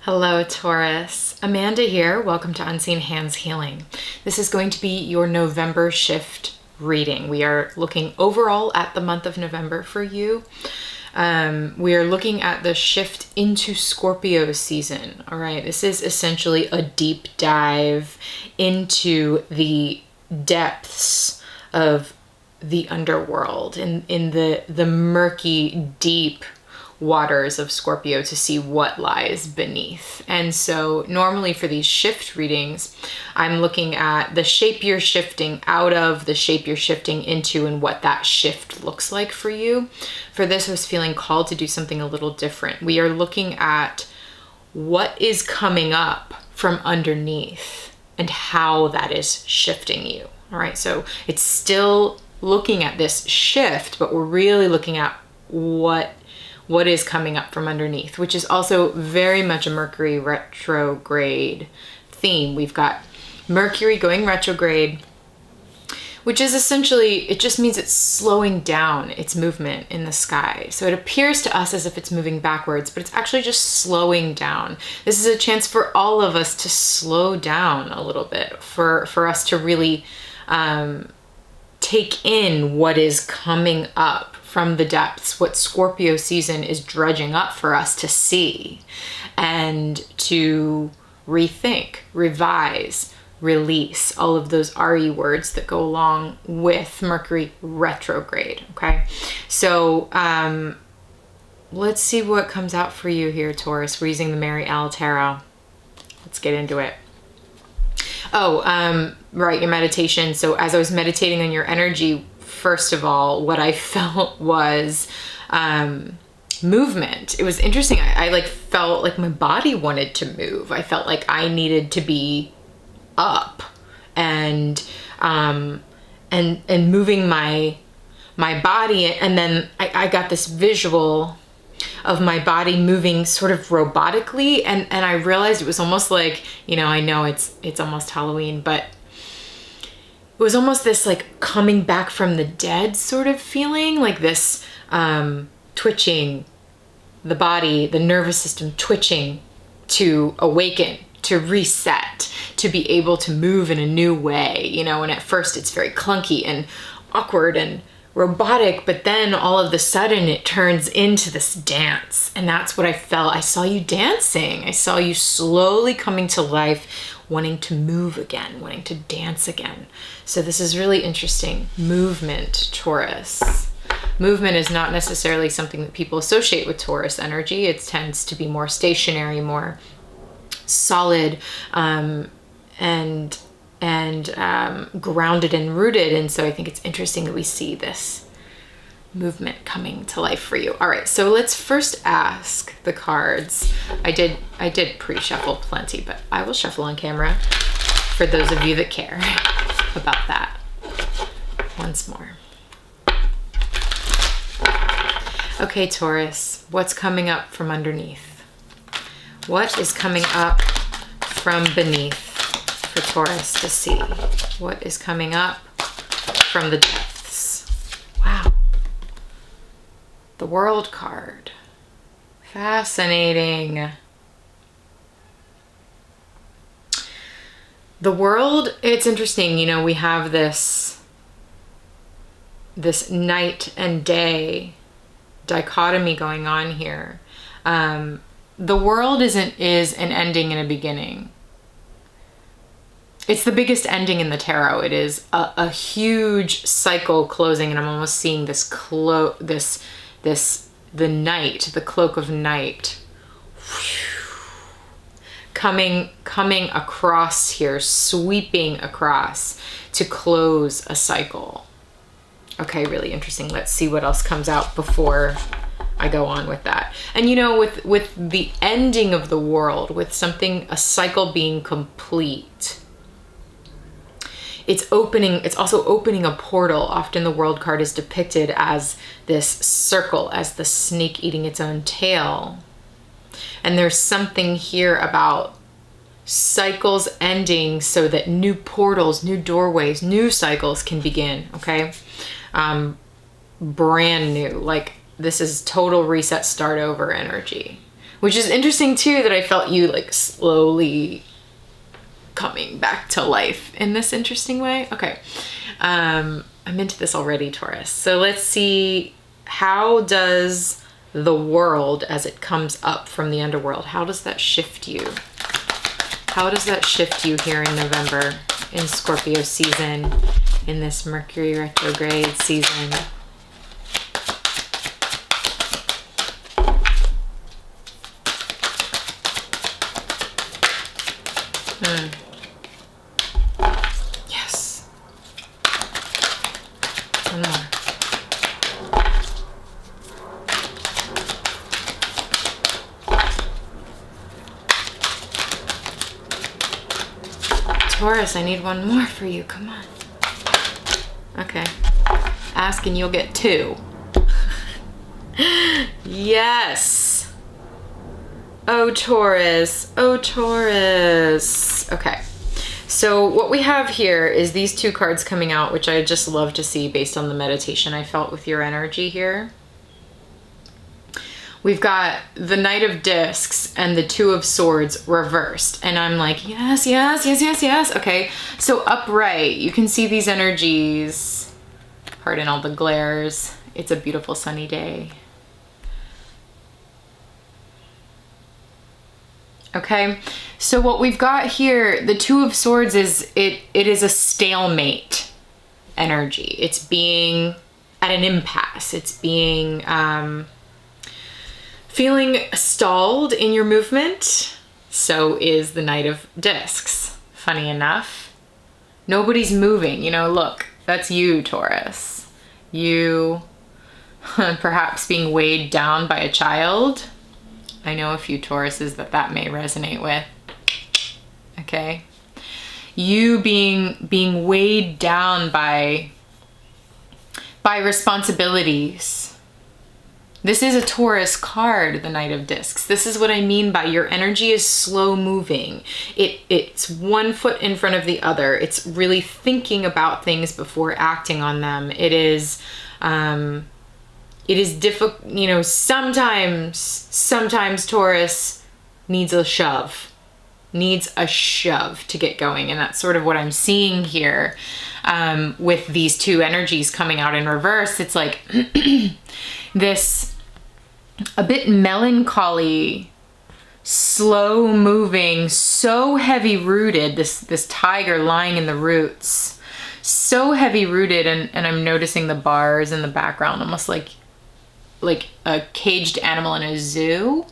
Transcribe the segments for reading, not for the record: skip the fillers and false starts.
Hello, Taurus. Amanda here. Welcome to Unseen Hands Healing. This is going to be your November shift reading. We are looking overall at the month of November for you. We are looking at the shift into Scorpio season. All right. This is essentially a deep dive into the depths of the underworld, in the murky, deep waters of Scorpio, to see what lies beneath. And so normally for these shift readings, I'm looking at the shape you're shifting out of, the shape you're shifting into, and what that shift looks like for you. For this, I was feeling called to do something a little different. We are looking at what is coming up from underneath and how that is shifting you. All right, so it's still looking at this shift, but we're really looking at what is coming up from underneath, which is also very much a Mercury retrograde theme. We've got Mercury going retrograde, which is essentially, it just means it's slowing down its movement in the sky. So it appears to us as if it's moving backwards, but it's actually just slowing down. This is a chance for all of us to slow down a little bit, for us to really take in what is coming up from the depths, what Scorpio season is dredging up for us to see, and to rethink, revise, release, all of those RE words that go along with Mercury retrograde. Okay, so let's see what comes out for you here, Taurus. We're using the Mary L Tarot. Let's get into it. Right, your meditation. So as I was meditating on your energy, first of all, what I felt was movement. It was interesting. I felt like my body wanted to move. I felt like I needed to be up and moving my body. And then I got this visual of my body moving sort of robotically, and I realized it was almost like, I know it's almost Halloween, but it was almost this like coming back from the dead sort of feeling, like this twitching, the body, the nervous system twitching to awaken, to reset, to be able to move in a new way, and at first it's very clunky and awkward and robotic, but then all of a sudden it turns into this dance. And that's what I felt. I saw you dancing. I saw you slowly coming to life, wanting to move again, wanting to dance again. So this is really interesting. Movement, Taurus. Movement is not necessarily something that people associate with Taurus energy. It tends to be more stationary, more solid, and grounded and rooted. And so I think it's interesting that we see this movement coming to life for you. All right, so let's first ask the cards. I did pre-shuffle plenty, but I will shuffle on camera for those of you that care about that once more. Okay, Taurus, what's coming up from underneath? What is coming up from beneath for Taurus to see? What is coming up from the depths? Wow. The World card. Fascinating. The World, it's interesting, we have this night and day dichotomy going on here. The World is an ending and a beginning. It's the biggest ending in the tarot. It is a huge cycle closing, and I'm almost seeing the night, the cloak of night, coming across here, sweeping across to close a cycle. Okay, really interesting. Let's see what else comes out before I go on with that. And with the ending of the world, with a cycle being complete, it's also opening a portal. Often the World card is depicted as this circle, as the snake eating its own tail. And there's something here about cycles ending so that new portals, new doorways, new cycles can begin, okay? Brand new, like this is total reset, start over energy. which is interesting too, that I felt you like slowly coming back to life in this interesting way. Okay. I'm into this already, Taurus. So let's see, how does the world as it comes up from the underworld, how does that shift you? How does that shift you here in November, in Scorpio season, in this Mercury retrograde season? Yes. One more. Taurus, I need one more for you. Come on. Okay. Ask and you'll get 2. Yes. Oh, Taurus. Oh, Taurus. Okay. So what we have here is these 2 cards coming out, which I just love to see based on the meditation I felt with your energy here. We've got the Knight of Discs and the 2 of Swords reversed. And I'm like, yes, yes, yes, yes, yes. Okay, so upright, you can see these energies. Pardon all the glares. It's a beautiful sunny day. Okay, so what we've got here, the 2 of Swords is, it is a stalemate energy. It's being at an impasse. It's being, feeling stalled in your movement. So is the Knight of Discs. Funny enough, nobody's moving. You know, look, that's you, Taurus. You perhaps being weighed down by a child. I know a few Tauruses that may resonate with. Okay. You being weighed down by responsibilities. This is a Taurus card, the Knight of Discs. This is what I mean by your energy is slow moving. It's one foot in front of the other. It's really thinking about things before acting on them. It is difficult, you know, sometimes Taurus needs a shove to get going. And that's sort of what I'm seeing here with these 2 energies coming out in reverse. It's like this a bit melancholy, slow moving, so heavy rooted, this tiger lying in the roots, so heavy rooted. And I'm noticing the bars in the background, almost like a caged animal in a zoo.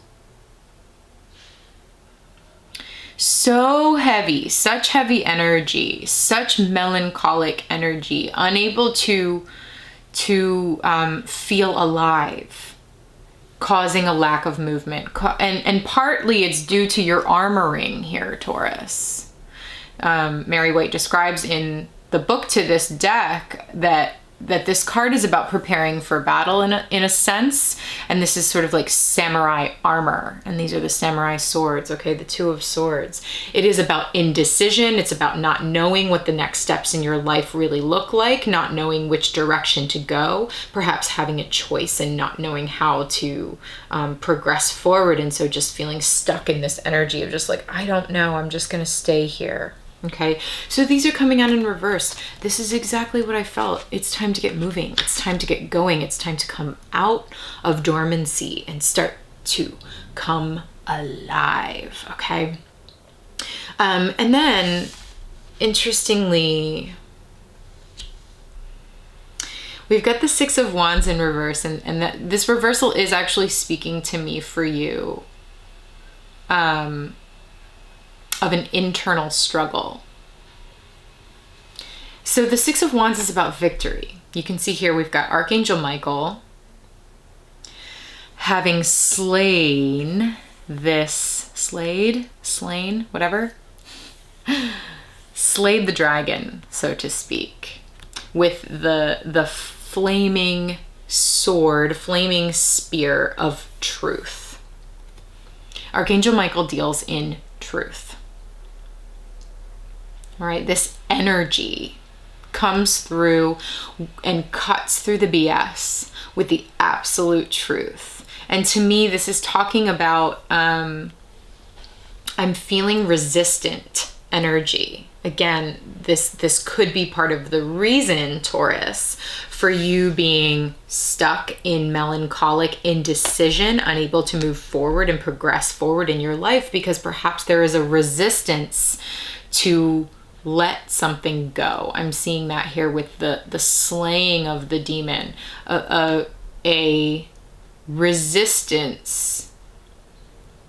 So heavy, such heavy energy, such melancholic energy, unable to feel alive, causing a lack of movement. And partly it's due to your armoring here, Taurus. Mary White describes in the book to this deck that this card is about preparing for battle in a sense. And this is sort of like samurai armor. And these are the samurai swords, okay? The 2 of Swords. It is about indecision. It's about not knowing what the next steps in your life really look like, not knowing which direction to go, perhaps having a choice and not knowing how to progress forward. And so just feeling stuck in this energy of just like, I don't know, I'm just gonna stay here. Okay, so these are coming out in reverse. This is exactly what I felt. It's time to get moving. It's time to get going. It's time to come out of dormancy and start to come alive. Okay. And then, interestingly, we've got the 6 of Wands in reverse, and that this reversal is actually speaking to me for you. Of an internal struggle. So the 6 of Wands is about victory. You can see here we've got Archangel Michael having slain this, slayed the dragon, so to speak, with the flaming sword, flaming spear of truth. Archangel Michael deals in truth. All right, this energy comes through and cuts through the BS with the absolute truth. And to me, this is talking about, I'm feeling resistant energy. Again, this could be part of the reason, Taurus, for you being stuck in melancholic indecision, unable to move forward and progress forward in your life, because perhaps there is a resistance to let something go. I'm seeing that here with the slaying of the demon, a resistance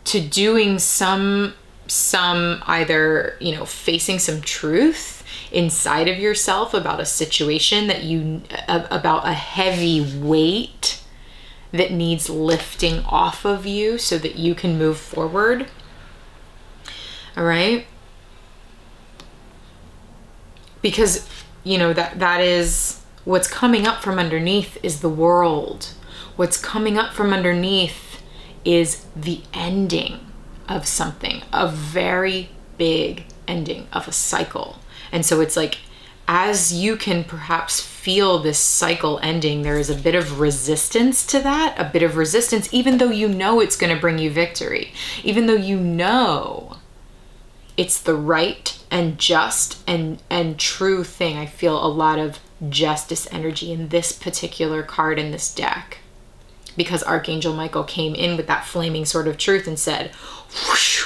to doing some either, facing some truth inside of yourself about a situation about a heavy weight that needs lifting off of you so that you can move forward. All right? Because, that is what's coming up from underneath is the world. What's coming up from underneath is the ending of something, a very big ending of a cycle. And so it's like, as you can perhaps feel this cycle ending, there is a bit of resistance to that, a bit of resistance, even though it's going to bring you victory, even though it's the right and just and true thing. I feel a lot of justice energy in this particular card in this deck, because Archangel Michael came in with that flaming sword of truth and said, whoosh,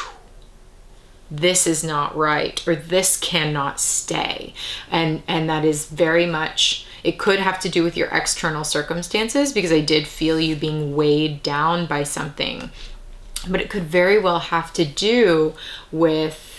this is not right, or this cannot stay. And that is very much, it could have to do with your external circumstances, because I did feel you being weighed down by something, but it could very well have to do with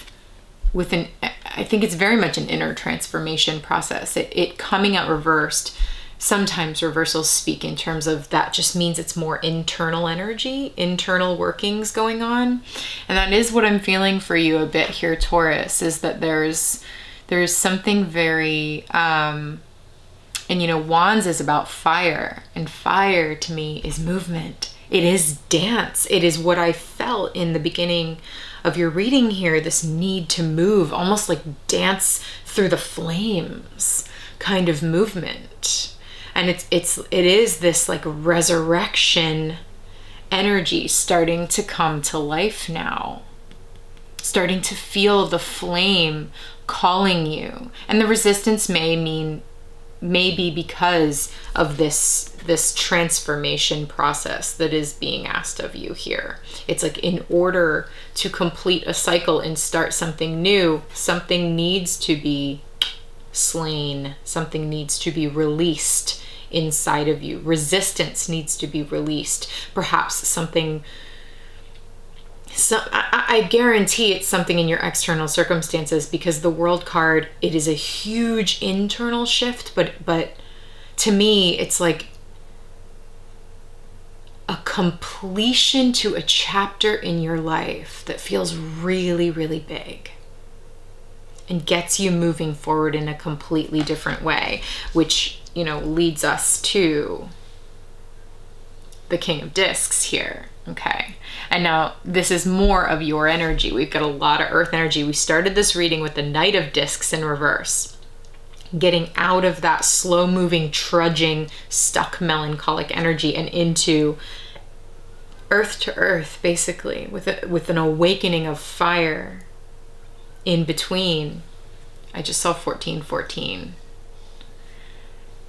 I think it's very much an inner transformation process. It coming out reversed. Sometimes reversals speak in terms of that just means it's more internal energy, internal workings going on. And that is what I'm feeling for you a bit here, Taurus, is that there's something very, and Wands is about fire, and fire to me is movement. It is dance. It is what I felt in the beginning of your reading here, this need to move, almost like dance through the flames kind of movement. And it is this like resurrection energy starting to come to life now, starting to feel the flame calling you. And the resistance may be because of this transformation process that is being asked of you here. It's like, in order to complete a cycle and start something new, something needs to be slain, something needs to be released inside of you. Resistance needs to be released. Perhaps I guarantee it's something in your external circumstances, because the World card, it is a huge internal shift, but to me, it's like a completion to a chapter in your life that feels really, really big and gets you moving forward in a completely different way, which, leads us to the King of Discs here. Okay. And now this is more of your energy. We've got a lot of earth energy. We started this reading with the Knight of Discs in reverse, getting out of that slow moving, trudging, stuck melancholic energy and into earth to earth, basically, with an awakening of fire in between. I just saw 1414.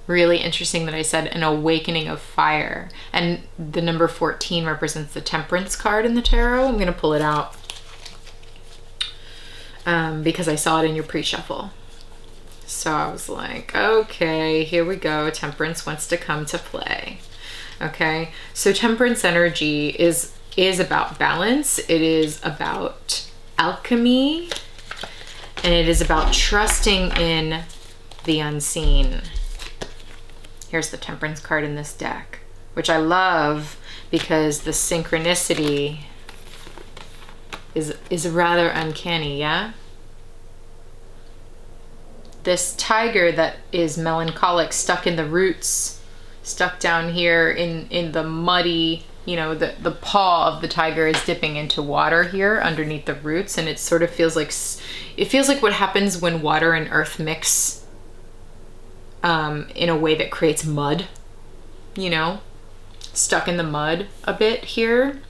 Really interesting that I said an awakening of fire. And the number 14 represents the Temperance card in the tarot. I'm going to pull it out because I saw it in your pre-shuffle. So I was like, okay, here we go. Temperance wants to come to play. Okay, so Temperance energy is about balance. It is about alchemy. And it is about trusting in the unseen. Here's the Temperance card in this deck, which I love because the synchronicity is rather uncanny, yeah? This tiger that is melancholic, stuck in the roots, stuck down here in the muddy, the paw of the tiger is dipping into water here underneath the roots, and it sort of feels like what happens when water and earth mix in a way that creates mud, stuck in the mud a bit here,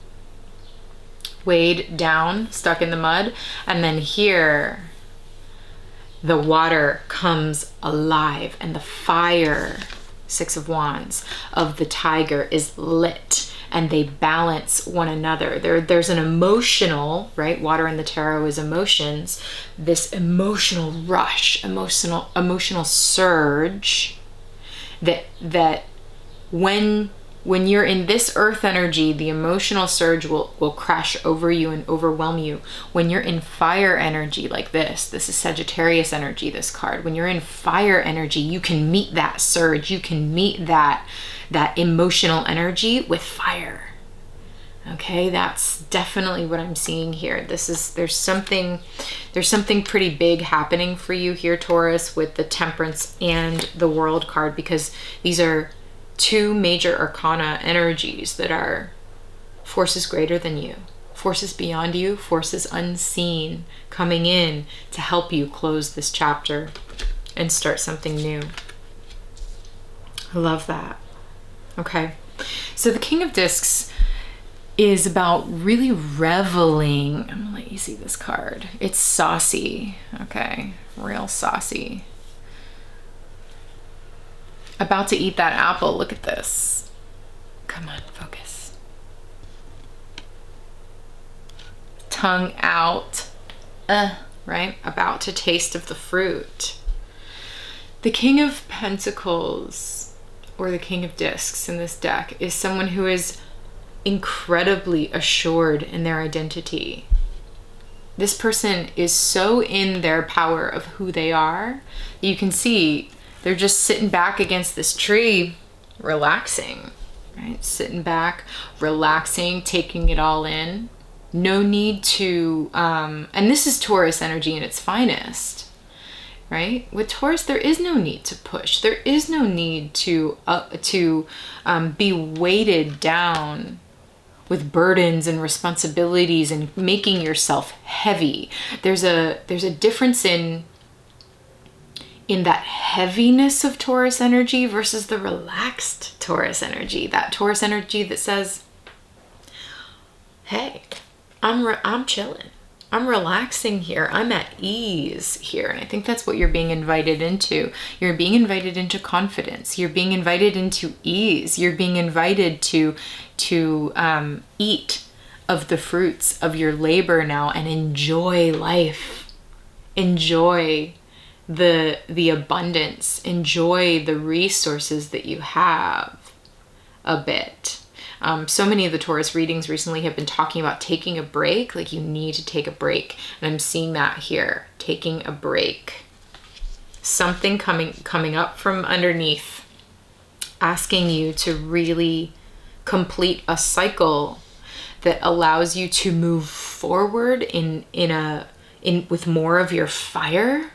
weighed down, stuck in the mud. And then here, the water comes alive, and the fire, Six of Wands, of the tiger is lit, and they balance one another. There's an emotional, right? Water in the tarot is emotions. This emotional rush, emotional surge that when you're in this earth energy, the emotional surge will crash over you and overwhelm you. When you're in fire energy like this is Sagittarius energy, this card. When you're in fire energy, you can meet that surge. You can meet that emotional energy with fire. Okay, that's definitely what I'm seeing here. There's something pretty big happening for you here, Taurus, with the Temperance and the World card, because these are two major arcana energies that are forces greater than you, forces beyond you, forces unseen, coming in to help you close this chapter and start something new. I love that. Okay, so the King of Discs is about really reveling. I'm gonna let you see this card. It's saucy, okay, real saucy. About to eat that apple. Look at this. Come on, focus. Tongue out. Right? About to taste of the fruit. The King of Pentacles, or the King of Discs in this deck, is someone who is incredibly assured in their identity. This person is so in their power of who they are. You can see they're just sitting back against this tree, relaxing, right? Sitting back, relaxing, taking it all in. No need to, and this is Taurus energy in its finest, right? With Taurus, there is no need to push. There is no need to be weighted down with burdens and responsibilities and making yourself heavy. There's a difference in that heaviness of Taurus energy versus the relaxed Taurus energy. That Taurus energy that says, hey, I'm chilling. I'm relaxing here. I'm at ease here. And I think that's what you're being invited into. You're being invited into confidence. You're being invited into ease. You're being invited to eat of the fruits of your labor now and enjoy life. Enjoy the abundance. Enjoy the resources that you have a bit. So many of the Taurus readings recently have been talking about taking a break. Like, you need to take a break. And I'm seeing that here. Taking a break. Something coming up from underneath, asking you to really complete a cycle that allows you to move forward with more of your fire.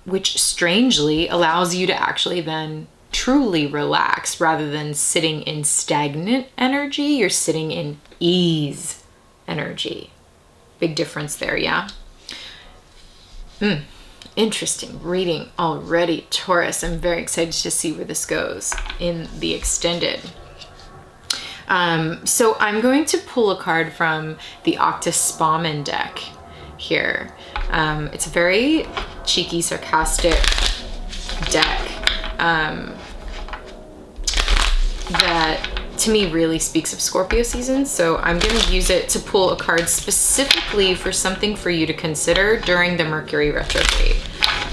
Which strangely allows you to actually then truly relax rather than sitting in stagnant energy. You're sitting in ease energy. Big difference there, yeah? Interesting reading already, Taurus. I'm very excited to see where this goes in the extended. So I'm going to pull a card from the Octus Spauman deck here. It's a very cheeky, sarcastic deck that to me really speaks of Scorpio season. So I'm going to use it to pull a card specifically for something for you to consider during the Mercury retrograde.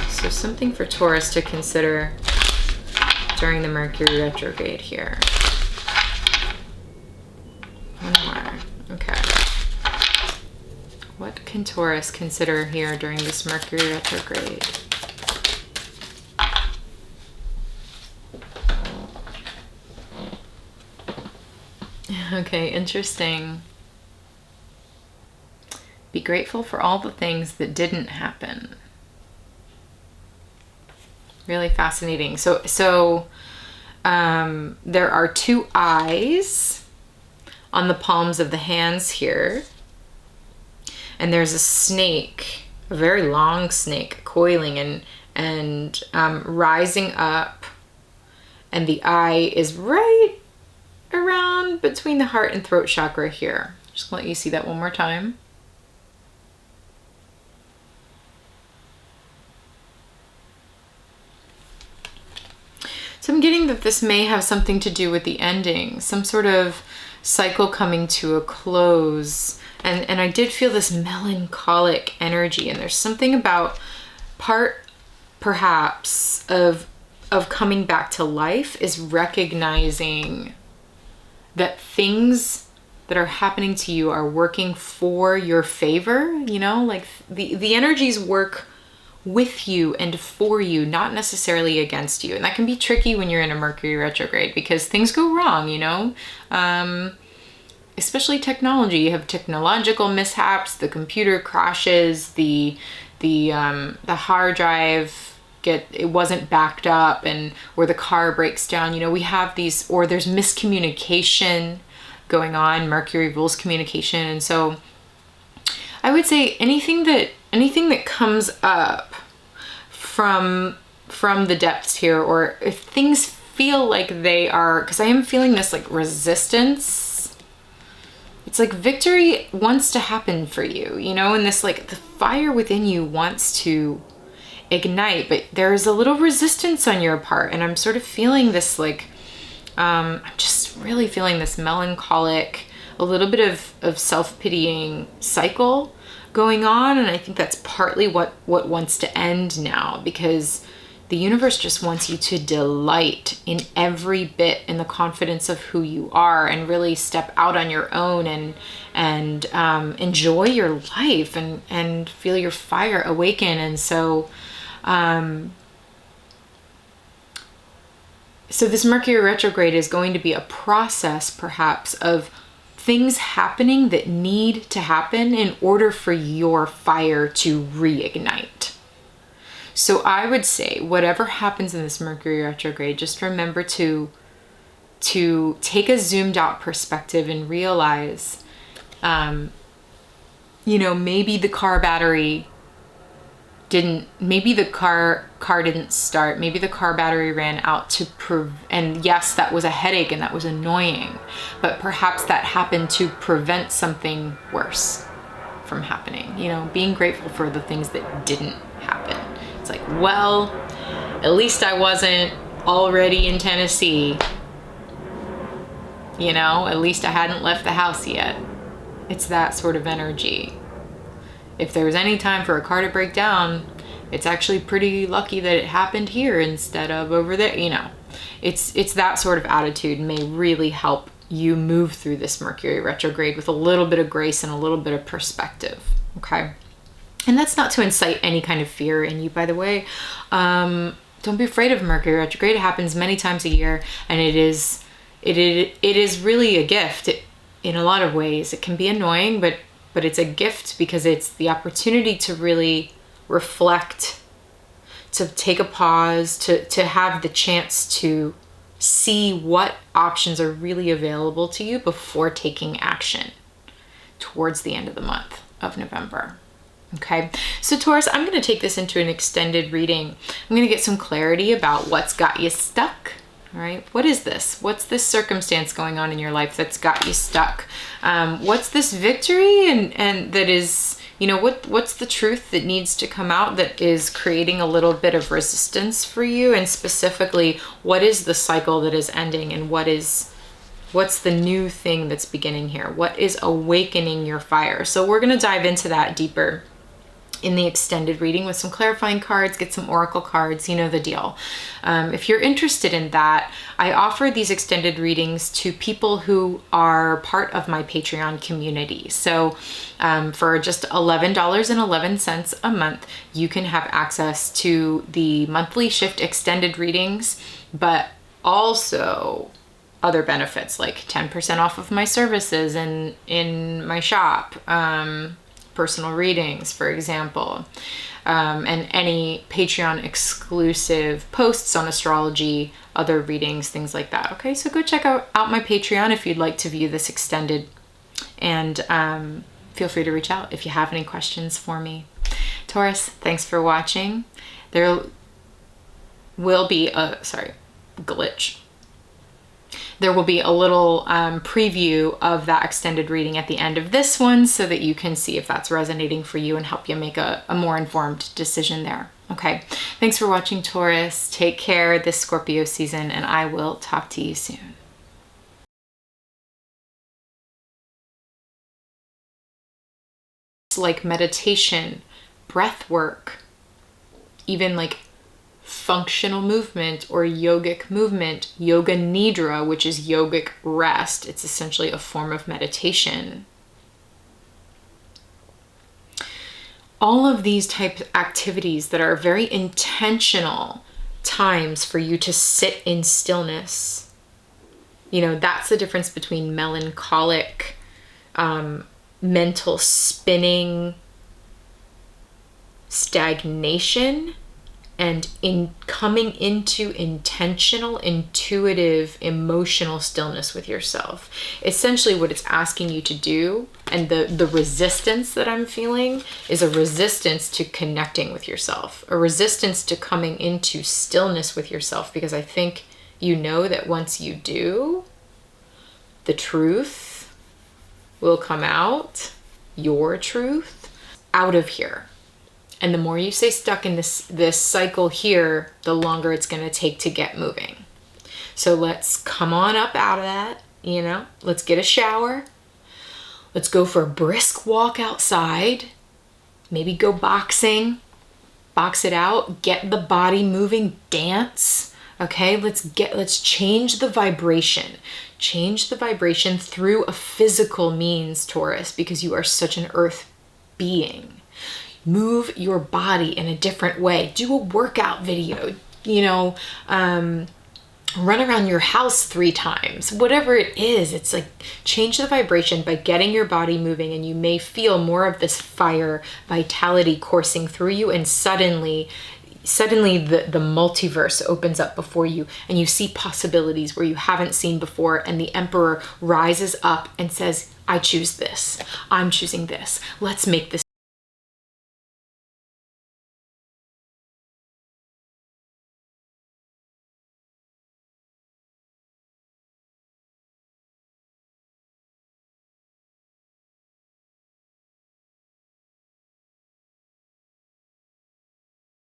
So something for Taurus to consider during the Mercury retrograde here. One more. Okay. What can Taurus consider here during this Mercury retrograde? Okay, interesting. Be grateful for all the things that didn't happen. Really fascinating. So there are two eyes on the palms of the hands here. And there's a snake, a very long snake, coiling and rising up. And the eye is right around between the heart and throat chakra here. Just gonna let you see that one more time. So I'm getting that this may have something to do with the ending, some sort of cycle coming to a close. And I did feel this melancholic energy, and there's something about part perhaps of coming back to life is recognizing that things that are happening to you are working for your favor, you know, like the energies work with you and for you, not necessarily against you. And that can be tricky when you're in a Mercury retrograde because things go wrong, you know, especially technology. You have technological mishaps, the computer crashes, the hard drive it wasn't backed up, and or the car breaks down. You know, we have these, or there's miscommunication going on. Mercury rules communication. And so I would say anything that comes up from the depths here, or if things feel like they are, because I am feeling this like resistance, it's like victory wants to happen for you, you know, and this like the fire within you wants to ignite, but there's a little resistance on your part. And I'm sort of feeling this like, I'm just really feeling this melancholic, a little bit of self-pitying cycle going on. And I think that's partly what wants to end now, because the universe just wants you to delight in every bit in the confidence of who you are, and really step out on your own and enjoy your life and feel your fire awaken. And so so this Mercury retrograde is going to be a process perhaps of things happening that need to happen in order for your fire to reignite. So I would say whatever happens in this Mercury retrograde, just remember to take a zoomed out perspective and realize, you know, maybe the car battery maybe the car didn't start, maybe the car battery ran out and yes, that was a headache and that was annoying, but perhaps that happened to prevent something worse from happening. You know, being grateful for the things that didn't happen. It's like, well, at least I wasn't already in Tennessee, you know, at least I hadn't left the house yet. It's that sort of energy. If there was any time for a car to break down, it's actually pretty lucky that it happened here instead of over there. You know, it's that sort of attitude may really help you move through this Mercury retrograde with a little bit of grace and a little bit of perspective. Okay. And that's not to incite any kind of fear in you, by the way. Don't be afraid of Mercury retrograde. It happens many times a year, and it is really a gift. In a lot of ways, it can be annoying, but it's a gift because it's the opportunity to really reflect, to take a pause, to have the chance to see what options are really available to you before taking action towards the end of the month of November. Okay, so Taurus, I'm going to take this into an extended reading. I'm going to get some clarity about what's got you stuck. All right, what is this? What's this circumstance going on in your life that's got you stuck? What's this victory and that is, you know, what's the truth that needs to come out that is creating a little bit of resistance for you? And specifically, what is the cycle that is ending, and what's the new thing that's beginning here? What is awakening your fire? So we're going to dive into that deeper in the extended reading with some clarifying cards, get some oracle cards, you know the deal. If you're interested in that, I offer these extended readings to people who are part of my Patreon community. So for just $11.11 a month, you can have access to the monthly shift extended readings, but also other benefits like 10% off of my services in my shop, personal readings, for example, and any Patreon exclusive posts on astrology, other readings, things like that. Okay, so go check out my Patreon if you'd like to view this extended, and feel free to reach out if you have any questions for me. Taurus, thanks for watching. There will be a, glitch. There will be a little preview of that extended reading at the end of this one so that you can see if that's resonating for you and help you make a more informed decision there. Okay, thanks for watching, Taurus. Take care this Scorpio season, and I will talk to you soon. Like meditation, breath work, even like functional movement or yogic movement, yoga nidra, which is yogic rest. It's essentially a form of meditation. All of these types of activities that are very intentional times for you to sit in stillness. You know, that's the difference between melancholic, mental spinning, stagnation, and in coming into intentional, intuitive, emotional stillness with yourself. Essentially what it's asking you to do, and the resistance that I'm feeling is a resistance to connecting with yourself, a resistance to coming into stillness with yourself, because I think you know that once you do, the truth will come out, your truth, out of here. And the more you stay stuck in this cycle here, the longer it's going to take to get moving. So let's come on up out of that, you know, let's get a shower. Let's go for a brisk walk outside. Maybe go boxing, box it out, get the body moving, dance. Okay, let's change the vibration. Change the vibration through a physical means, Taurus, because you are such an earth being. Move your body in a different way. Do a workout video, you know, run around your house 3 times, whatever it is. It's like change the vibration by getting your body moving, and you may feel more of this fire vitality coursing through you, and suddenly the multiverse opens up before you, and you see possibilities where you haven't seen before, and the Emperor rises up and says, I choose this. I'm choosing this. Let's make this